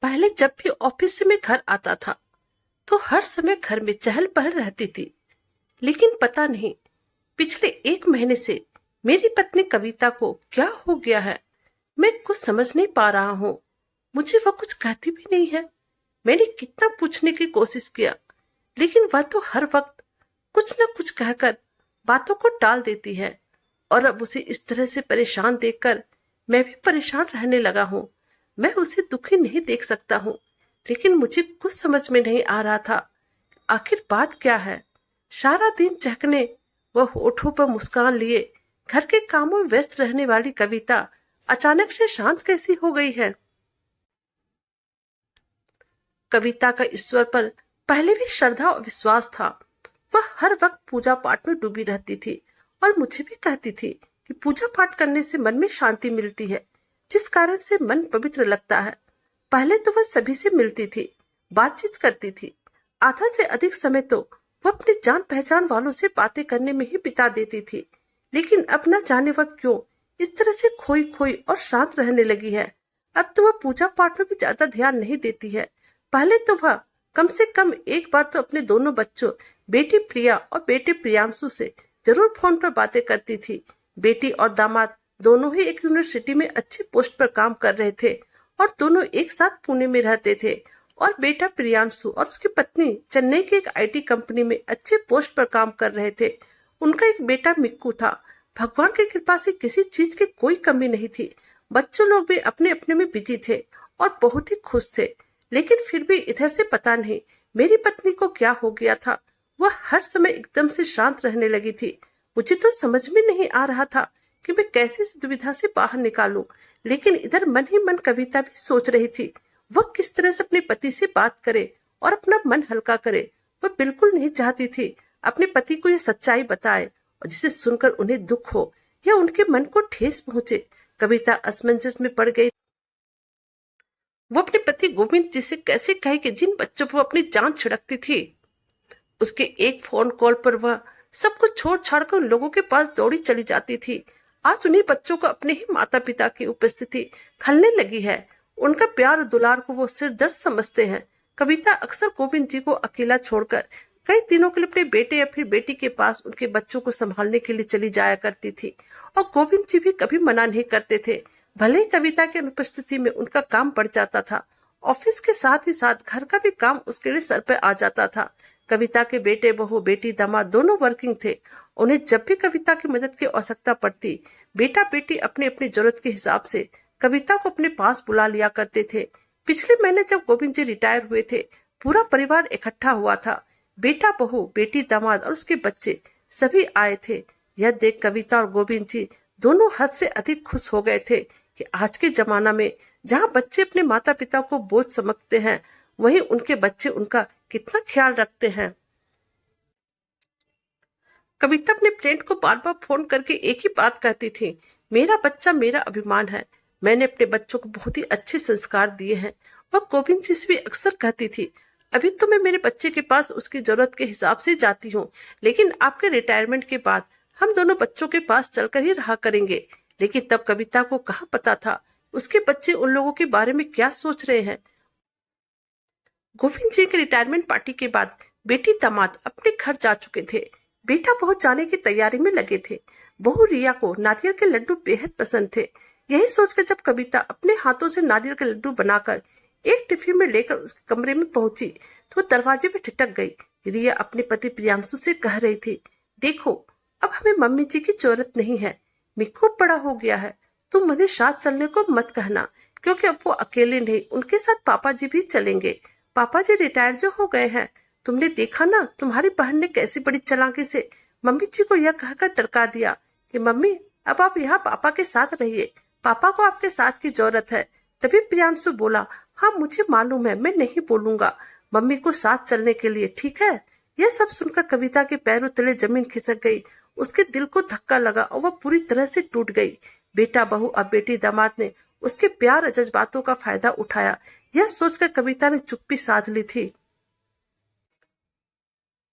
पहले जब भी ऑफिस से मैं घर आता था तो हर समय घर में चहल पहल रहती थी, लेकिन पता नहीं पिछले 1 महीने से मेरी पत्नी कविता को क्या हो गया है। मैं कुछ समझ नहीं पा रहा हूँ। मुझे वह कुछ कहती भी नहीं है। मैंने कितना पूछने की कोशिश किया, लेकिन वह तो हर वक्त कुछ न कुछ कहकर बातों को टाल देती है। और अब उसे इस तरह से परेशान देखकर मैं भी परेशान रहने लगा हूँ। मैं उसे दुखी नहीं देख सकता हूँ, लेकिन मुझे कुछ समझ में नहीं आ रहा था आखिर बात क्या है। सारा दिन चहकने व होठों पर मुस्कान लिए घर के कामों में व्यस्त रहने वाली कविता अचानक से शांत कैसी हो गई है। कविता का ईश्वर पर पहले भी श्रद्धा और विश्वास था। वह हर वक्त पूजा पाठ में डूबी रहती थी और मुझे भी कहती थी कि पूजा पाठ करने से मन में शांति मिलती है, जिस कारण से मन पवित्र लगता है। पहले तो वह सभी से मिलती थी, बातचीत करती थी। आधा से अधिक समय तो वह अपने जान पहचान वालों से बातें करने में ही बिता देती थी। लेकिन अब न जाने वह क्यों इस तरह से खोई खोई और शांत रहने लगी है। अब तो वह पूजा पाठ में भी ज्यादा ध्यान नहीं देती है। पहले तो वह कम से कम एक बार तो अपने दोनों बच्चों बेटी प्रिया और बेटे प्रियांशु से जरूर फोन पर बातें करती थी। बेटी और दामाद दोनों ही एक यूनिवर्सिटी में अच्छे पोस्ट पर काम कर रहे थे और दोनों एक साथ पुणे में रहते थे। और बेटा प्रियांशु और उसकी पत्नी चेन्नई के एक आईटी कंपनी में अच्छे पोस्ट पर काम कर रहे थे। उनका एक बेटा मिक्कू था। भगवान की कृपा से किसी चीज की कोई कमी नहीं थी। बच्चों लोग भी अपने अपने में बिजी थे और बहुत ही खुश थे। लेकिन फिर भी इधर से पता नहीं मेरी पत्नी को क्या हो गया था। वह हर समय एकदम से शांत रहने लगी थी। मुझे तो समझ में नहीं आ रहा था कि मैं कैसे इस दुविधा से बाहर निकालूं। लेकिन इधर मन ही मन कविता भी सोच रही थी वह किस तरह से अपने पति से बात करे और अपना मन हल्का करे। वह बिल्कुल नहीं चाहती थी अपने पति को यह सच्चाई बताए और जिसे सुनकर उन्हें दुख हो या उनके मन को ठेस पहुंचे। कविता असमंजस में पड़ गई। वो अपने पति गोविंद जी से कैसे कहे कि जिन बच्चों पर अपनी जान छिड़कती थी, उसके एक फोन कॉल पर वह सब कुछ छोड़ छाड़ कर उन लोगों के पास दौड़ी चली जाती थी। आज उन्हीं बच्चों को अपने ही माता पिता की उपस्थिति खलने लगी है। उनका प्यार और दुलार को वो सिर दर्द समझते हैं। कविता अक्सर गोविंद जी को अकेला छोड़कर कई दिनों के लिए अपने बेटे या फिर बेटी के पास उनके बच्चों को संभालने के लिए चली जाया करती थी और गोविंद जी भी कभी मना नहीं करते थे। भले ही कविता की अनुपस्थिति में उनका काम बढ़ जाता था, ऑफिस के साथ ही साथ घर का भी काम उसके लिए सर पे आ जाता था। कविता के बेटे बहू बेटी दामाद दोनों वर्किंग थे। उन्हें जब भी कविता की मदद की आवश्यकता पड़ती, बेटा बेटी अपनी अपनी जरूरत के हिसाब से कविता को अपने पास बुला लिया करते थे। पिछले महीने जब गोविंद जी रिटायर हुए थे, पूरा परिवार इकट्ठा हुआ था। बेटा बहू बेटी दामाद और उसके बच्चे सभी आए थे। यह देख कविता और गोविंद जी दोनों हद से अधिक खुश हो गए थे कि आज के जमाना में जहाँ बच्चे अपने माता पिता को बोझ समझते हैं, वहीं उनके बच्चे उनका कितना ख्याल रखते हैं। कविता अपने फ्रेंड को बार बार फोन करके एक ही बात कहती थी, मेरा बच्चा मेरा अभिमान है। मैंने अपने बच्चों को बहुत ही अच्छे संस्कार दिए हैं। वह गोविंद जी से भी अक्सर कहती थी, अभी तो मैं मेरे बच्चे के पास उसकी जरूरत के हिसाब से जाती हूँ, लेकिन आपके रिटायरमेंट के बाद हम दोनों बच्चों के पास चलकर ही रहा करेंगे। लेकिन तब कविता को कहाँ पता था उसके बच्चे उन लोगों के बारे में क्या सोच रहे हैं। गोविंद जी के रिटायरमेंट पार्टी के बाद बेटी दामाद अपने घर जा चुके थे। बेटा बहू जाने की तैयारी में लगे थे। बहू रिया को नारियल के लड्डू बेहद पसंद थे। यही सोचकर जब कविता अपने हाथों से नारियल के लड्डू बनाकर एक टिफिन में लेकर उसके कमरे में पहुंची तो वो दरवाजे में ठिठक गई। रिया अपने पति प्रियांशु से कह रही थी, देखो अब हमें मम्मी जी की जरूरत नहीं है। मिक्कू बड़ा हो गया है, तुम मुझे साथ चलने को मत कहना, क्योंकि अब वो अकेले नहीं, उनके साथ पापा जी भी चलेंगे। पापा जी रिटायर जो हो गए हैं। तुमने देखा ना तुम्हारी बहन ने कैसी बड़ी चालाकी से मम्मी जी को यह कहकर टरका दिया कि मम्मी अब आप यहाँ पापा के साथ रहिए, पापा को आपके साथ की जरूरत है। तभी प्रियांशु बोला, हाँ मुझे मालूम है, मैं नहीं बोलूंगा मम्मी को साथ चलने के लिए, ठीक है। यह सब सुनकर कविता के पैरों तले जमीन खिसक गई। उसके दिल को धक्का लगा और वह पूरी तरह से टूट गई। बेटा बहू और बेटी दामाद ने उसके प्यार और जज्बातों का फायदा उठाया, यह सोचकर कविता ने चुप्पी साध ली थी।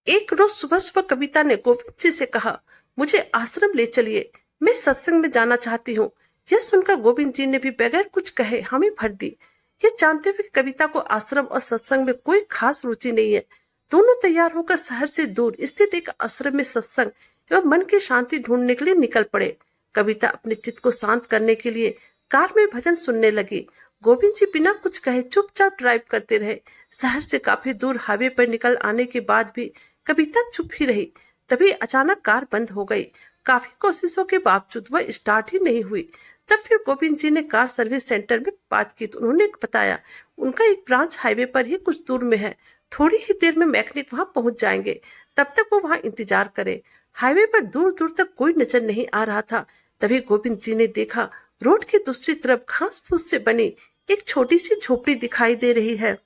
एक रोज सुबह सुबह कविता ने गोविंद जी से कहा, मुझे आश्रम ले चलिए, मैं सत्संग में जाना चाहती हूँ। यह सुनकर गोविंद जी ने भी बगैर कुछ कहे हामी भर दी। ये जानते हुए कि कविता को आश्रम और सत्संग में कोई खास रुचि नहीं है, दोनों तैयार होकर शहर से दूर स्थित एक आश्रम में सत्संग एवं मन की शांति ढूंढने के लिए निकल पड़े। कविता अपने चित्त को शांत करने के लिए कार में भजन सुनने लगी। गोविंद जी बिना कुछ कहे चुपचाप ड्राइव करते रहे। शहर से काफी दूर हाईवे पर निकल आने के बाद भी कविता चुप ही रही। तभी अचानक कार बंद हो गई। काफी कोशिशों के बावजूद वह स्टार्ट ही नहीं हुई। तब फिर गोविंद जी ने कार सर्विस सेंटर में बात की तो उन्होंने बताया उनका एक ब्रांच हाईवे पर ही कुछ दूर में है, थोड़ी ही देर में मैकेनिक वहां पहुंच जाएंगे, तब तक वो वहां इंतजार करे। हाईवे पर दूर दूर तक कोई नजर नहीं आ रहा था। तभी गोविंद जी ने देखा रोड की दूसरी तरफ घास फूस से बनी एक छोटी सी झोपड़ी दिखाई दे रही है।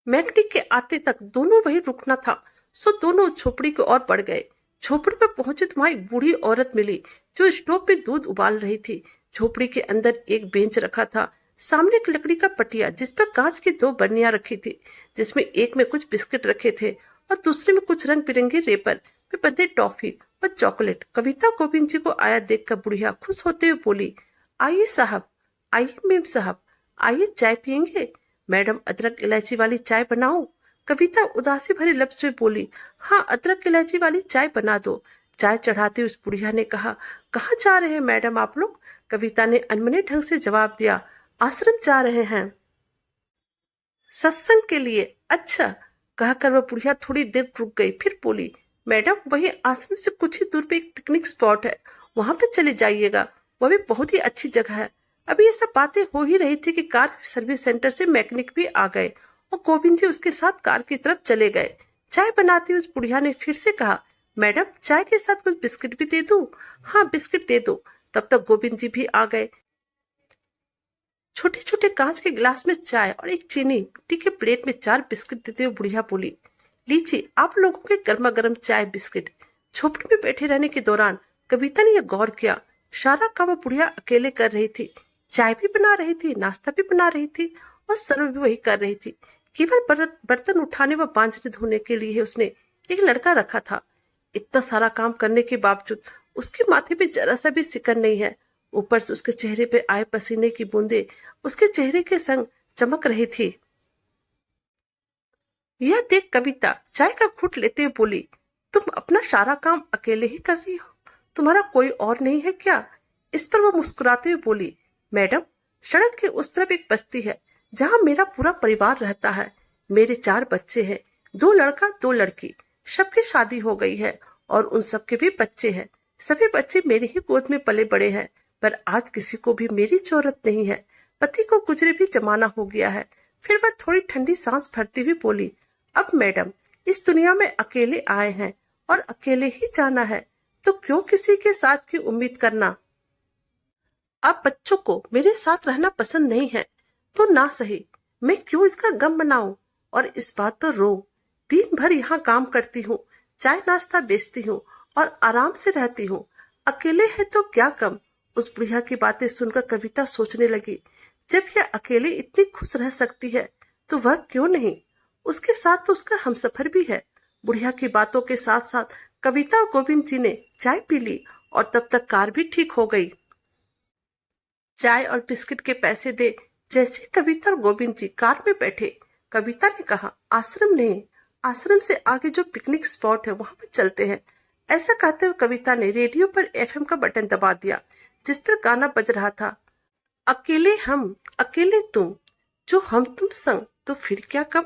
मैकेनिक के आते तक दोनों वहीं रुकना था, सो दोनों झोपड़ी की ओर बढ़ गए। झोपड़ी पर पहुंचे तो वहां एक बूढ़ी औरत मिली जो स्टोव पे दूध उबाल रही थी। झोपड़ी के अंदर एक बेंच रखा था, सामने एक लकड़ी का पटिया जिस पर कांच की 2 बर्नियां रखी थी, जिसमें एक में कुछ बिस्किट रखे थे और दूसरे में कुछ रंग बिरंगे रेपर में बंधे टॉफी और चॉकलेट। कविता गोविंद जी को आया देखकर बुढ़िया खुश होते हुए बोली, आइए साहब, आइए मेम साहब, आइए चाय पियेंगे? मैडम अदरक इलायची वाली चाय बनाऊं? कविता उदासी भरे लफ्ज में बोली, हाँ अदरक इलायची वाली चाय बना दो। चाय चढ़ाते उस बुढ़िया ने कहा, कहाँ जा रहे हैं मैडम आप लोग? कविता ने अनमने ढंग से जवाब दिया, आश्रम जा रहे हैं। सत्संग के लिए? अच्छा, कहकर वह बुढ़िया थोड़ी देर रुक गई, फिर बोली, मैडम वही आश्रम से कुछ ही दूर पे एक पिकनिक स्पॉट है, वहां पे चले जाइएगा, वह भी बहुत ही अच्छी जगह है। अभी ये सब बातें हो ही रही थी कि कार सर्विस सेंटर से मैकेनिक भी आ गए और गोविंद जी उसके साथ कार की तरफ चले गए। चाय बनाती उस बुढ़िया ने फिर से कहा, मैडम चाय के साथ कुछ बिस्किट भी दे दूं? हाँ बिस्किट दे दो। तब तक गोविंद जी भी आ गए। छोटे छोटे कांच के गिलास में चाय और एक चीनी मिट्टी के प्लेट में 4 बिस्किट देते हुए बुढ़िया बोली, लीजिए आप लोगों के गर्मा गर्म चाय बिस्किट। झोपड़ी में बैठे रहने के दौरान कविता ने यह गौर किया, सारा काम बुढ़िया अकेले कर रही थी। चाय भी बना रही थी, नाश्ता भी बना रही थी और सर्व भी वही कर रही थी। केवल बर्तन उठाने व बांझने धोने के लिए उसने एक लड़का रखा था। इतना सारा काम करने के बावजूद उसके माथे पे जरा सा भी सिकन नहीं है। ऊपर से उसके चेहरे पे आए पसीने की बूंदे उसके चेहरे के संग चमक रही थी। यह देख कविता चाय का घूंट लेते हुए बोली, तुम अपना सारा काम अकेले ही कर रही हो, तुम्हारा कोई और नहीं है क्या? इस पर वो मुस्कुराते हुए बोली, मैडम सड़क के उस तरफ एक बस्ती है जहाँ मेरा पूरा परिवार रहता है। मेरे 4 बच्चे हैं, 2 लड़का 2 लड़की, सबकी शादी हो गई है और उन सबके भी बच्चे हैं। सभी बच्चे मेरी ही गोद में पले बड़े हैं, पर आज किसी को भी मेरी जरूरत नहीं है। पति को गुजरे भी जमाना हो गया है। फिर वह थोड़ी ठंडी सांस भरती हुई बोली, अब मैडम इस दुनिया में अकेले आए हैं और अकेले ही जाना है, तो क्यों किसी के साथ की उम्मीद करना? अब बच्चों को मेरे साथ रहना पसंद नहीं है तो ना सही, मैं क्यों इसका गम मनाऊं और इस बात पर रो। दिन भर यहाँ काम करती हूँ, चाय नाश्ता बेचती हूँ और आराम से रहती हूँ। अकेले है तो क्या कम? उस बुढ़िया की बातें सुनकर कविता सोचने लगी, जब यह अकेले इतनी खुश रह सकती है तो वह क्यों नहीं? उसके साथ तो उसका हमसफर भी है। बुढ़िया की बातों के साथ साथ कविता और गोविंद जी ने चाय पी ली और तब तक कार भी ठीक हो गई। चाय और बिस्किट के पैसे दे जैसे कविता और गोविंद जी कार में बैठे, कविता ने कहा, आश्रम नहीं, आश्रम से आगे जो पिकनिक स्पॉट है वहां पर चलते हैं। ऐसा कहते हुए कविता ने रेडियो पर एफएम का बटन दबा दिया, जिस पर गाना बज रहा था, अकेले हम अकेले तुम, जो हम तुम संग तो फिर क्या कम।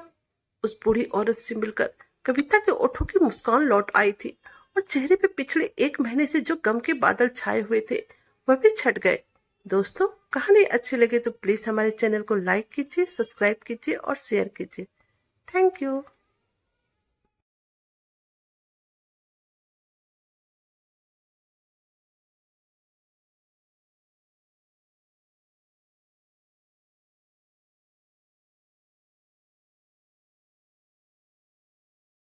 उस बूढ़ी औरत से मिलकर कविता के ओठों की मुस्कान लौट आई थी और चेहरे पे पिछले 1 महीने से जो गम के बादल छाए हुए थे वह भी छट गए। दोस्तों कहानी अच्छी लगे तो प्लीज हमारे चैनल को लाइक कीजिए, सब्सक्राइब कीजिए और शेयर कीजिए। Thank you.